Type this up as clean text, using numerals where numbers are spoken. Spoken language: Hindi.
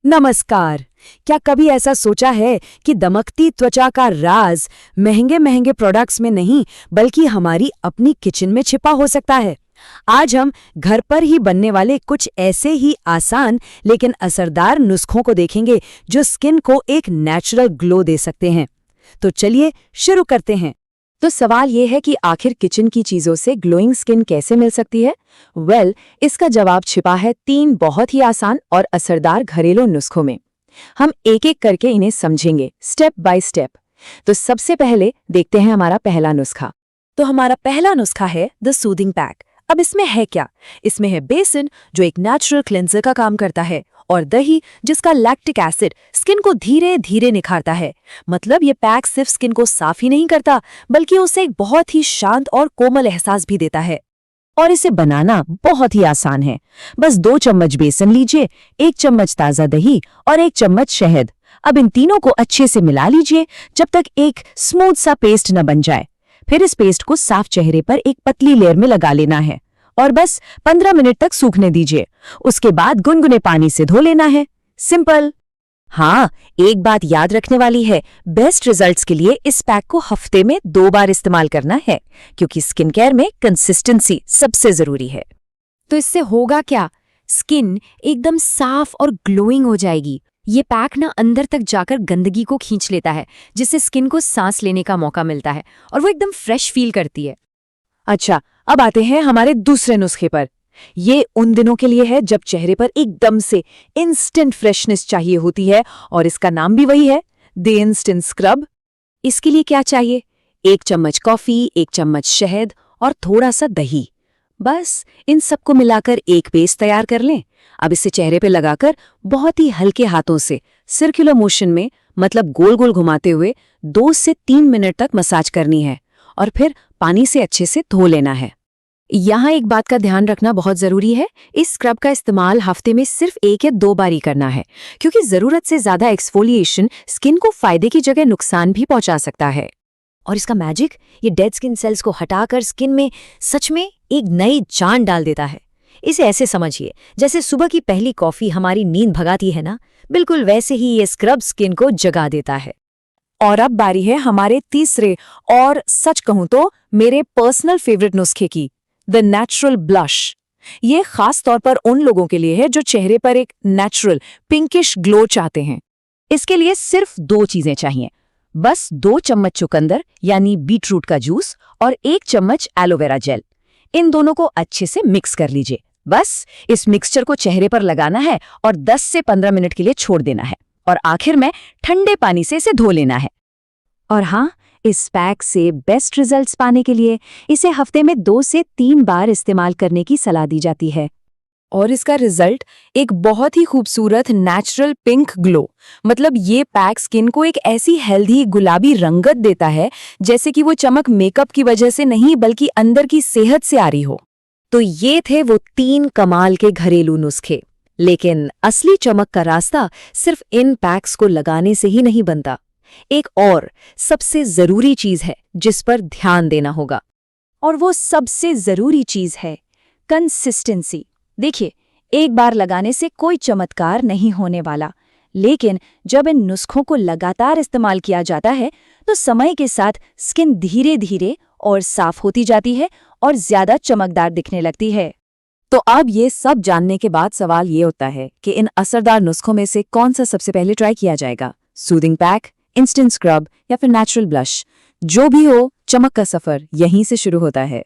नमस्कार। क्या कभी ऐसा सोचा है कि दमकती त्वचा का राज महंगे महंगे प्रोडक्ट्स में नहीं बल्कि हमारी अपनी किचन में छिपा हो सकता है। आज हम घर पर ही बनने वाले कुछ ऐसे ही आसान लेकिन असरदार नुस्खों को देखेंगे जो स्किन को एक नेचुरल ग्लो दे सकते हैं। तो चलिए शुरू करते हैं। तो सवाल ये है कि आखिर किचन की चीजों से ग्लोइंग स्किन कैसे मिल सकती है? इसका जवाब छिपा है 3 बहुत ही आसान और असरदार घरेलू नुस्खों में। हम एक एक करके इन्हें समझेंगे स्टेप बाय स्टेप। तो सबसे पहले देखते हैं हमारा पहला नुस्खा। तो हमारा पहला नुस्खा है द सूदिंग पैक। अब इसमें है क्या? इसमें है बेसन जो एक नेचुरल क्लेंजर का काम करता है, और दही जिसका लैक्टिक एसिड स्किन को धीरे धीरे निखारता है। मतलब ये पैक सिर्फ स्किन को साफ ही नहीं करता बल्कि उसे एक बहुत ही शांत और कोमल एहसास भी देता है। और इसे बनाना बहुत ही आसान है। बस 2 चम्मच बेसन लीजिए, 1 चम्मच ताज़ा दही और 1 चम्मच शहद। अब इन तीनों को अच्छे से मिला लीजिए जब तक एक स्मूथ सा पेस्ट न बन जाए। फिर इस पेस्ट को साफ चेहरे पर एक पतली लेयर में लगा लेना है और बस 15 मिनट तक सूखने दीजिए। उसके बाद गुनगुने पानी से धो लेना है। सिंपल। हाँ, एक बात याद रखने वाली है, बेस्ट रिजल्ट्स के लिए इस पैक को हफ्ते में 2 बार इस्तेमाल करना है, क्योंकि स्किन केयर में कंसिस्टेंसी सबसे जरूरी है। तो इससे होगा क्या? स्किन एकदम साफ और ग्लोइंग हो जाएगी। ये पैक ना अंदर तक जाकर गंदगी को खींच लेता है, जिससे स्किन को सांस लेने का मौका मिलता है और वो एकदम फ्रेश फील करती है। अच्छा, अब आते हैं हमारे दूसरे नुस्खे पर। ये उन दिनों के लिए है जब चेहरे पर एकदम से इंस्टेंट फ्रेशनेस चाहिए होती है, और इसका नाम भी वही है, द इंस्टेंट स्क्रब। इसके लिए क्या चाहिए? 1 चम्मच कॉफी, 1 चम्मच शहद और थोड़ा सा दही। बस इन सबको मिलाकर एक पेस्ट तैयार कर लें। अब इसे चेहरे पे लगाकर बहुत ही हल्के हाथों से सर्कुलर मोशन में, मतलब गोल गोल घुमाते हुए 2 से 3 मिनट तक मसाज करनी है और फिर पानी से अच्छे से धो लेना है। यहाँ एक बात का ध्यान रखना बहुत जरूरी है, इस स्क्रब का इस्तेमाल हफ्ते में सिर्फ 1 या 2 बार ही करना है, क्योंकि जरूरत से ज्यादा एक्सफोलिएशन स्किन को फायदे की जगह नुकसान भी पहुंचा सकता है। और इसका मैजिक, ये डेड स्किन सेल्स को हटाकर स्किन में सच में एक नई जान डाल देता है। इसे ऐसे समझिए जैसे सुबह की पहली कॉफी हमारी नींद भगाती है ना, बिल्कुल वैसे ही ये स्क्रब स्किन को जगा देता है। और अब बारी है हमारे तीसरे और सच कहूं तो मेरे पर्सनल फेवरेट नुस्खे की, द नेचुरल ब्लश। ये खास तौर पर उन लोगों के लिए है जो चेहरे पर एक नेचुरल पिंकिश ग्लो चाहते हैं। इसके लिए सिर्फ 2 चीजें चाहिए। बस 2 चम्मच चुकंदर यानी बीटरूट का जूस और 1 चम्मच एलोवेरा जेल। इन दोनों को अच्छे से मिक्स कर लीजिए। बस इस मिक्सचर को चेहरे पर लगाना है और 10 से 15 मिनट के लिए छोड़ देना है, और आखिर में ठंडे पानी से इसे धो लेना है। और हाँ, इस पैक से बेस्ट रिजल्ट्स पाने के लिए इसे हफ्ते में 2 से 3 बार इस्तेमाल करने की सलाह दी जाती है। और इसका रिजल्ट एक बहुत ही खूबसूरत नेचुरल पिंक ग्लो। मतलब ये पैक स्किन को एक ऐसी हेल्दी गुलाबी रंगत देता है जैसे कि वो चमक मेकअप की वजह से नहीं बल्कि अंदर की सेहत से आ रही हो। तो ये थे वो 3 कमाल के घरेलू नुस्खे। लेकिन असली चमक का रास्ता सिर्फ इन पैक्स को लगाने से ही नहीं बनता। एक और सबसे जरूरी चीज है जिस पर ध्यान देना होगा, और वो सबसे जरूरी चीज है कंसिस्टेंसी। देखिए, एक बार लगाने से कोई चमत्कार नहीं होने वाला, लेकिन जब इन नुस्खों को लगातार इस्तेमाल किया जाता है तो समय के साथ स्किन धीरे धीरे और साफ होती जाती है और ज्यादा चमकदार दिखने लगती है। तो अब ये सब जानने के बाद सवाल ये होता है कि इन असरदार नुस्खों में से कौन सा सबसे पहले ट्राई किया जाएगा? सूदिंग पैक, इंस्टेंट स्क्रब या फिर नेचुरल ब्लश? जो भी हो, चमक का सफर यहीं से शुरू होता है।